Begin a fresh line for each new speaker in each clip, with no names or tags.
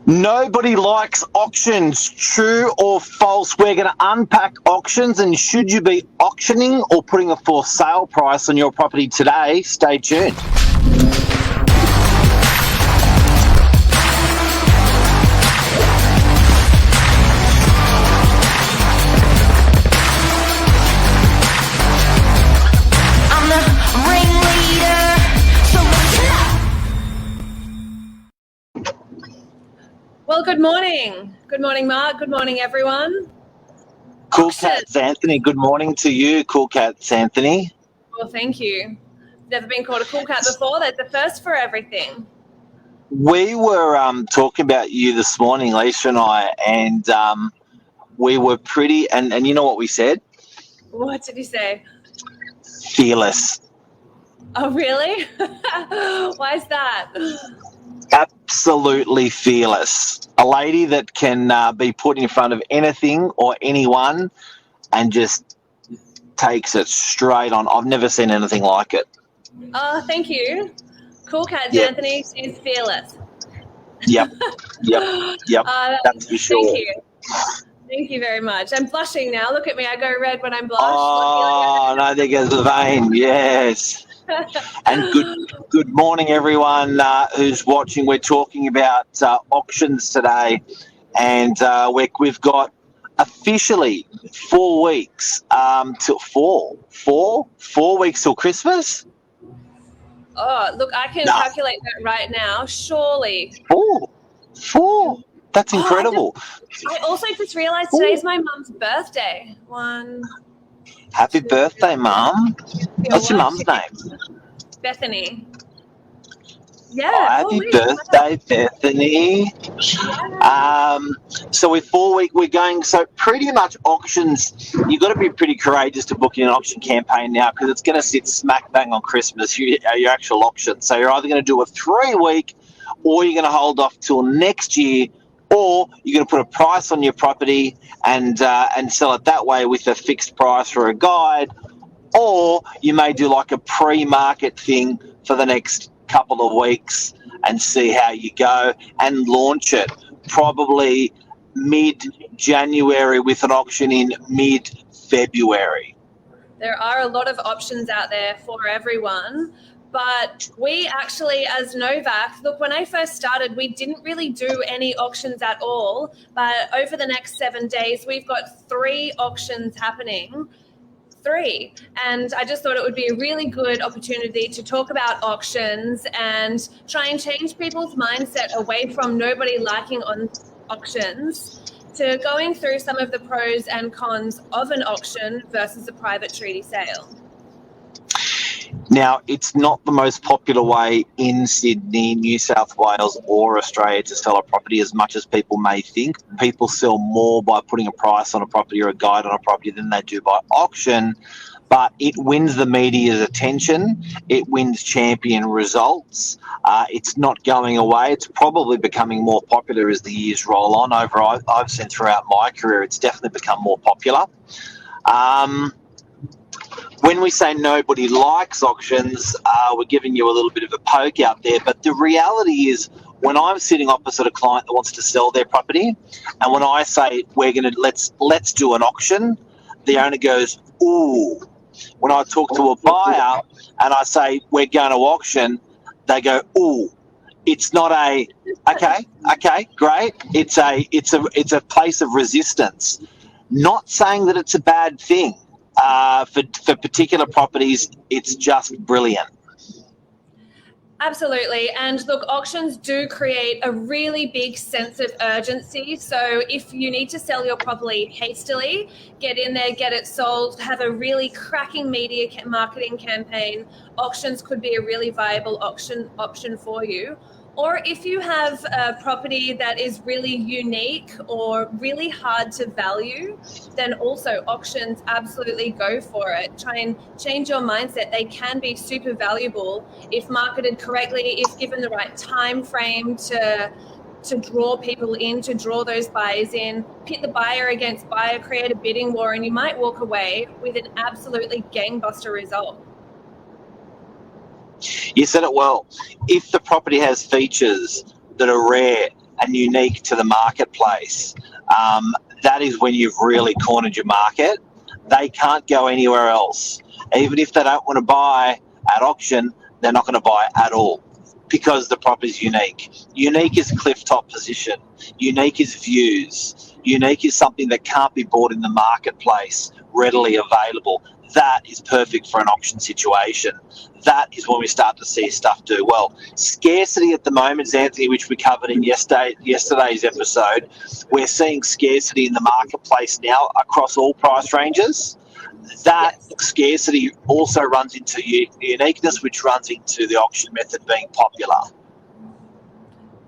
Nobody likes auctions. True or false? We're going to unpack auctions, and should you be auctioning or putting a for sale price on your property today? Stay tuned.
Well, good morning. Good morning, Mark. Good morning, everyone.
Cool Cats Anthony, good morning to you, Cool Cats Anthony.
Well, thank you. Never been called a cool cat before. That's the first for everything.
We were talking about you this morning, Lisa and I, and we were pretty, and you know what we said?
What did you say?
Fearless.
Oh, really? Why is that?
Absolutely fearless. A lady that can be put in front of anything or anyone and just takes it straight on. I've never seen anything like it.
Oh, thank you. Cool Cats Anthony, she's fearless.
Yep. That's for sure.
Thank you. Thank you very much. I'm blushing now. Look at me. I go red when I'm blushed.
Oh, no, there goes the vein. Yes. And good morning, everyone who's watching. We're talking about auctions today, and we've got officially 4 weeks till four weeks till Christmas.
Oh, look, I can calculate that right now. Surely.
Four. That's incredible.
I also just realised today's my mum's birthday.
Happy birthday, Mum. What's your mum's name?
Bethany. Yeah.
Happy birthday, Bethany. So with 4 weeks, we're going, so pretty much auctions, you've got to be pretty courageous to book in an auction campaign now, because it's going to sit smack bang on Christmas, your actual auction. So you're either going to do a 3 week, or you're going to hold off till next year, or you're going to put a price on your property and sell it that way with a fixed price or a guide, or you may do like a pre-market thing for the next couple of weeks and see how you go and launch it probably mid-January with an auction in mid-February.
There are a lot of options out there for everyone. But we actually, as Novak, look, when I first started, we didn't really do any auctions at all. But over the next 7 days, we've got 3 auctions happening. 3. And I just thought it would be a really good opportunity to talk about auctions and try and change people's mindset away from nobody liking on auctions to going through some of the pros and cons of an auction versus a private treaty sale.
Now, it's not the most popular way in Sydney, New South Wales or Australia to sell a property as much as people may think. People sell more by putting a price on a property or a guide on a property than they do by auction, but it wins the media's attention. It wins champion results. It's not going away. It's probably becoming more popular as the years roll on. I've seen throughout my career, it's definitely become more popular. When we say nobody likes auctions, we're giving you a little bit of a poke out there. But the reality is, when I'm sitting opposite a client that wants to sell their property, and when I say let's do an auction, the owner goes, ooh. When I talk to a buyer and I say we're going to auction, they go, ooh. It's not a okay, great. It's a place of resistance. Not saying that it's a bad thing. For particular properties, it's just brilliant.
Absolutely. And look, auctions do create a really big sense of urgency. So if you need to sell your property hastily, get in there, get it sold, have a really cracking media marketing campaign, auctions could be a really viable option for you. Or if you have a property that is really unique or really hard to value, then also auctions, absolutely go for it. Try and change your mindset. They can be super valuable if marketed correctly, if given the right time frame to draw people in, to draw those buyers in, pit the buyer against buyer, create a bidding war, and you might walk away with an absolutely gangbuster result.
You said it well. If the property has features that are rare, and unique to the marketplace, that is when you've really cornered your market. They can't go anywhere else. Even if they don't want to buy at auction, they're not going to buy at all because the property is unique. Unique is cliff top position. Unique is views. Unique is something that can't be bought in the marketplace, readily available. That is perfect for an auction situation. That is when we start to see stuff do well. Scarcity at the moment, Anthony, which we covered in yesterday's episode, we're seeing scarcity in the marketplace now across all price ranges. That scarcity also runs into uniqueness, which runs into the auction method being popular.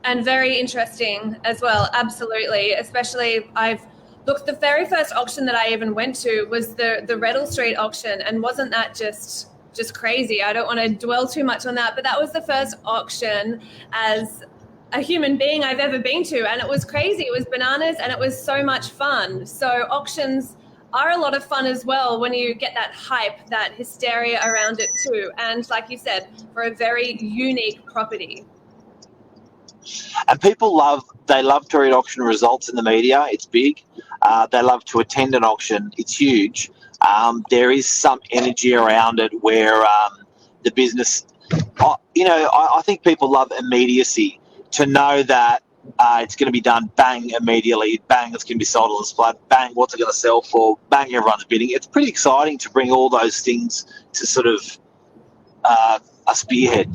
And very interesting as well, absolutely. Especially, look, the very first auction that I even went to was the Reddell Street auction, and wasn't that just crazy? I don't want to dwell too much on that, but that was the first auction as a human being I've ever been to, and it was crazy. It was bananas, and it was so much fun. So auctions are a lot of fun as well when you get that hype, that hysteria around it too. And like you said, for a very unique property.
And people love to read auction results in the media. It's big. They love to attend an auction. It's huge. There is some energy around it where the business, I think people love immediacy, to know that it's going to be done, bang, immediately, bang, it's going to be sold on the spot, bang, what's it going to sell for, bang, everyone's bidding. It's pretty exciting to bring all those things to sort of a spearhead.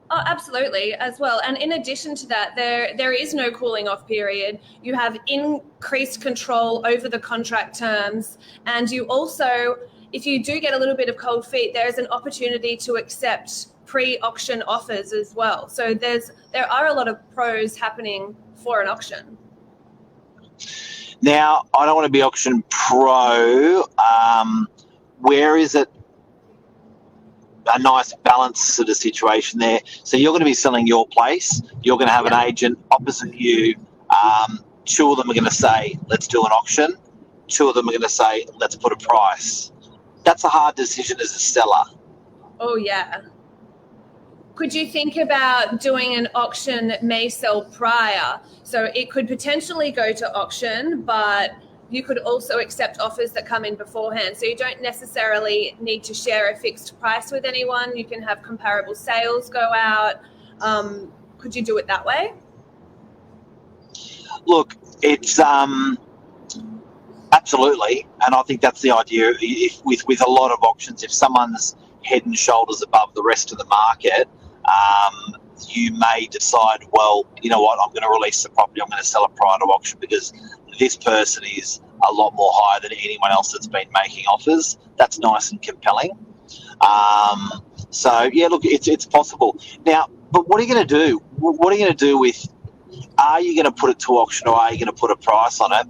Oh, absolutely, as well. And in addition to that, there is no cooling off period. You have increased control over the contract terms. And you also, if you do get a little bit of cold feet, there's an opportunity to accept pre-auction offers as well. So there are a lot of pros happening for an auction.
Now, I don't want to be auction pro. Where is it a nice balanced sort of situation there? So you're going to be selling your place. You're going to have an agent opposite you. Two of them are going to say, let's do an auction. Two of them are going to say, let's put a price. That's a hard decision as a seller.
Oh, yeah. Could you think about doing an auction that may sell prior? So it could potentially go to auction, but you could also accept offers that come in beforehand. So you don't necessarily need to share a fixed price with anyone. You can have comparable sales go out. Could you do it that way?
Look, it's absolutely, and I think that's the idea. If with a lot of auctions, if someone's head and shoulders above the rest of the market, you may decide, well, you know what, I'm going to release the property, I'm going to sell it prior to auction because this person is a lot more higher than anyone else that's been making offers. That's nice and compelling. So, yeah, look, it's possible. Now, but what are you going to do? What are you going to do with, are you going to put it to auction or are you going to put a price on it?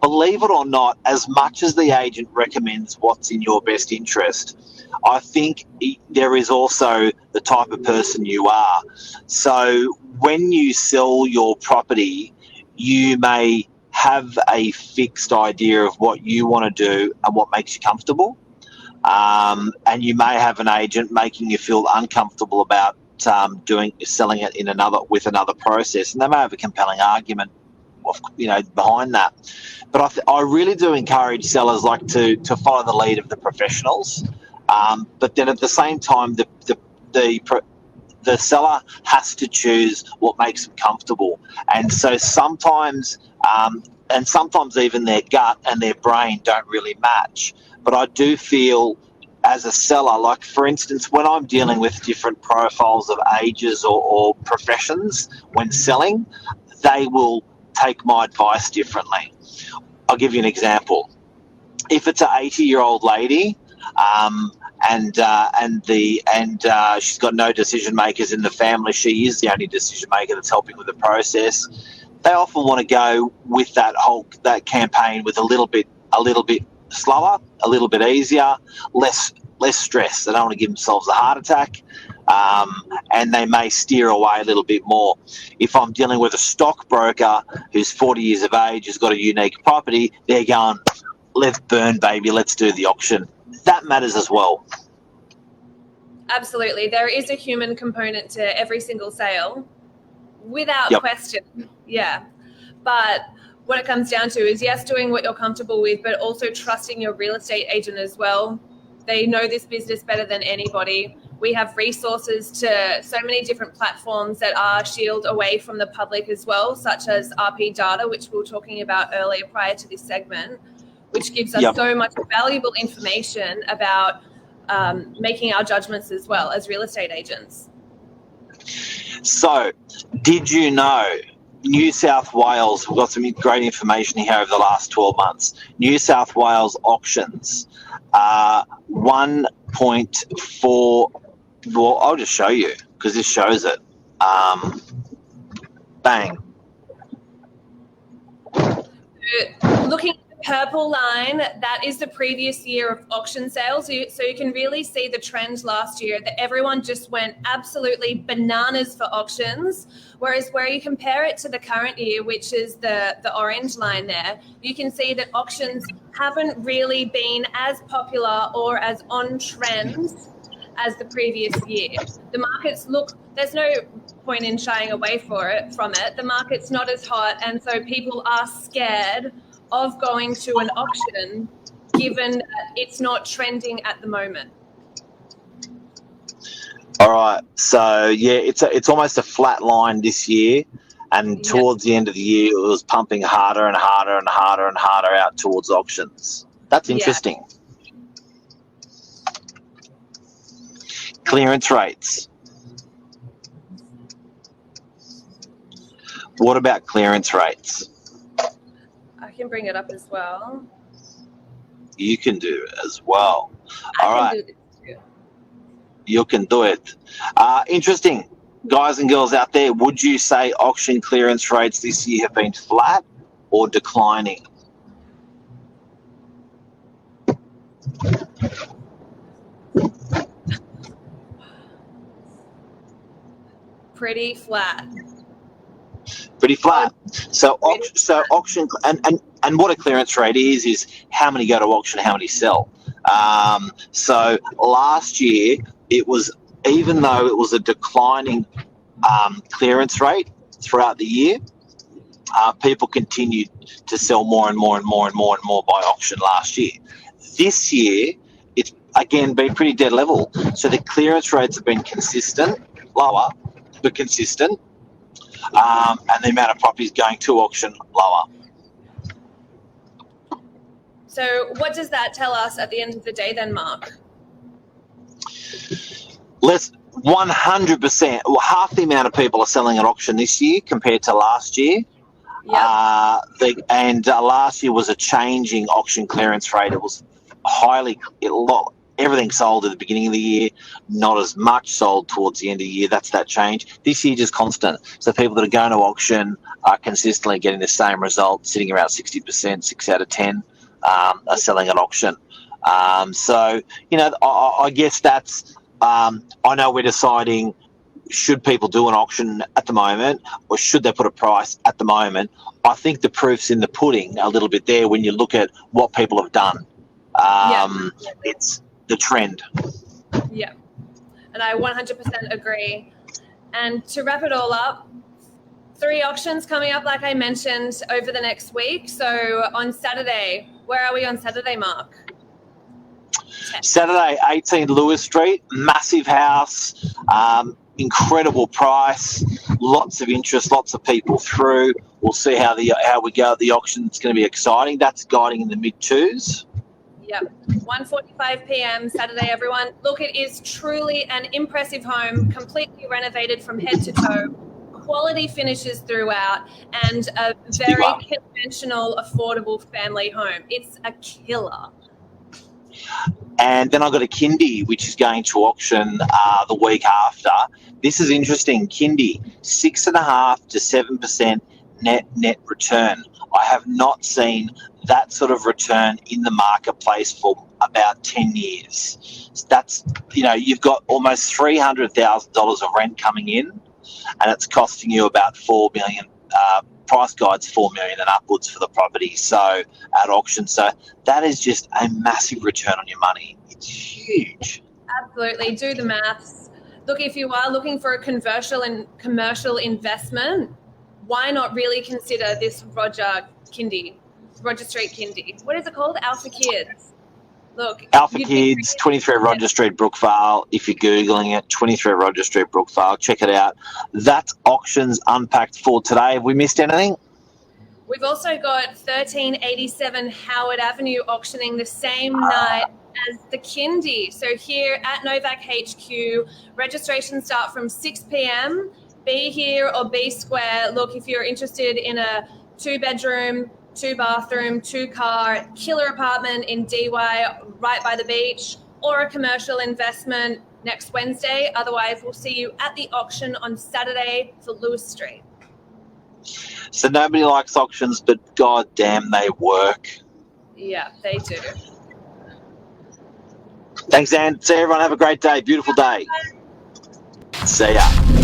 Believe it or not, as much as the agent recommends what's in your best interest, I think there is also the type of person you are. So when you sell your property, you may have a fixed idea of what you want to do and what makes you comfortable. And you may have an agent making you feel uncomfortable about selling it with another process, and they may have a compelling argument behind that. But I really do encourage sellers to follow the lead of the professionals. But then at the same time, the seller has to choose what makes them comfortable. And so sometimes even their gut and their brain don't really match. But I do feel as a seller, like for instance, when I'm dealing with different profiles of ages or professions when selling, they will take my advice differently. I'll give you an example. If it's an 80-year-old lady, and she's got no decision makers in the family, she is the only decision maker that's helping with the process, they often want to go with that campaign with a little bit slower, a little bit easier, less stress. They don't want to give themselves a heart attack, and they may steer away a little bit more. If I'm dealing with a stockbroker who's 40 years of age, who's got a unique property, they're going, let's burn, baby, let's do the auction. That matters as well.
Absolutely. There is a human component to every single sale, without
Yep.
question. Yeah. But what it comes down to is, yes, doing what you're comfortable with, but also trusting your real estate agent as well. They know this business better than anybody. We have resources to so many different platforms that are shielded away from the public as well, such as RP Data, which we were talking about earlier prior to this segment, which gives us
Yep.
so much valuable information about making our judgments as well as real estate agents.
So, did you know New South Wales, we've got some great information here over the last 12 months. New South Wales auctions, 1.4, well, I'll just show you because this shows it. Bang.
Looking at the purple line, that is the previous year of auction sales. So you can really see the trend last year that everyone just went absolutely bananas for auctions. Whereas where you compare it to the current year, which is the orange line there, you can see that auctions haven't really been as popular or as on trend as the previous year. The markets there's no point in shying away from it. The market's not as hot, and so people are scared of going to an auction given that it's not trending at the moment.
All right. So, yeah, it's almost a flat line this year. And towards the end of the year, it was pumping harder and harder and harder and harder out towards auctions. That's interesting. Yeah. Clearance rates. What about clearance rates?
I can bring it up as well.
You can do it as well. All right.
Do this too.
You can do it. Interesting. Guys and girls out there, would you say auction clearance rates this year have been flat or declining?
Pretty flat.
Pretty flat. So auction and what a clearance rate is how many go to auction, how many sell. So last year it was, even though it was a declining clearance rate throughout the year, people continued to sell more and more and more and more and more by auction last year. This year, it's again been pretty dead level. So the clearance rates have been consistent, lower, but consistent, and the amount of properties going to auction lower.
So what does that tell us at the end of the day then, Mark?
Less 100%. Well, half the amount of people are selling at auction this year compared to last year.
Yep.
Last year was a changing auction clearance rate. It was everything sold at the beginning of the year, not as much sold towards the end of the year. That's that change. This year, just constant. So people that are going to auction are consistently getting the same result, sitting around 60%, 6 out of 10 are selling at auction. So, I guess that's, I know we're deciding, should people do an auction at the moment or should they put a price at the moment? I think the proof's in the pudding a little bit there when you look at what people have done. It's the trend.
Yeah, and I 100% agree. And to wrap it all up, 3 auctions coming up, like I mentioned, over the next week. So on Saturday, where are we on Saturday, Mark?
Saturday, 18 Lewis Street, massive house, incredible price, lots of interest, lots of people through. We'll see how we go at the auction. It's going to be exciting. That's guiding in the mid-2s.
Yep, 1:45 p.m. Saturday, everyone. Look, it is truly an impressive home, completely renovated from head to toe, quality finishes throughout, and a very conventional, affordable family home. It's a killer.
And then I've got a Kindy, which is going to auction the week after. This is interesting. Kindy, 6.5 to 7% net return. I have not seen that sort of return in the marketplace for about 10 years. So that's, you've got almost $300,000 of rent coming in, and it's costing you about $4 million. Price guide's $4 million and upwards for the property. So at auction, so that is just a massive return on your money. It's huge.
Absolutely. Do the maths. look, if you are looking for a commercial investment, why not really consider this Roger Street Kindy? What is it called? Alpha Kids. Look,
Alpha Kids, 23 Roger Street, Brookvale. If you're Googling it, 23 Roger Street, Brookvale, check it out. That's auctions unpacked for today. Have we missed anything?
We've also got 1387 Howard Avenue auctioning the same night as the Kindy. So here at Novak HQ, registrations start from 6 p.m. Be here or be square. Look, if you're interested in a 2-bedroom, 2-bathroom, 2-car, killer apartment in DY right by the beach, or a commercial investment next Wednesday. Otherwise, we'll see you at the auction on Saturday for Lewis Street.
So nobody likes auctions, but god damn, they work.
Yeah, they do.
Thanks, Anne. See everyone. Have a great day. Beautiful day. See ya.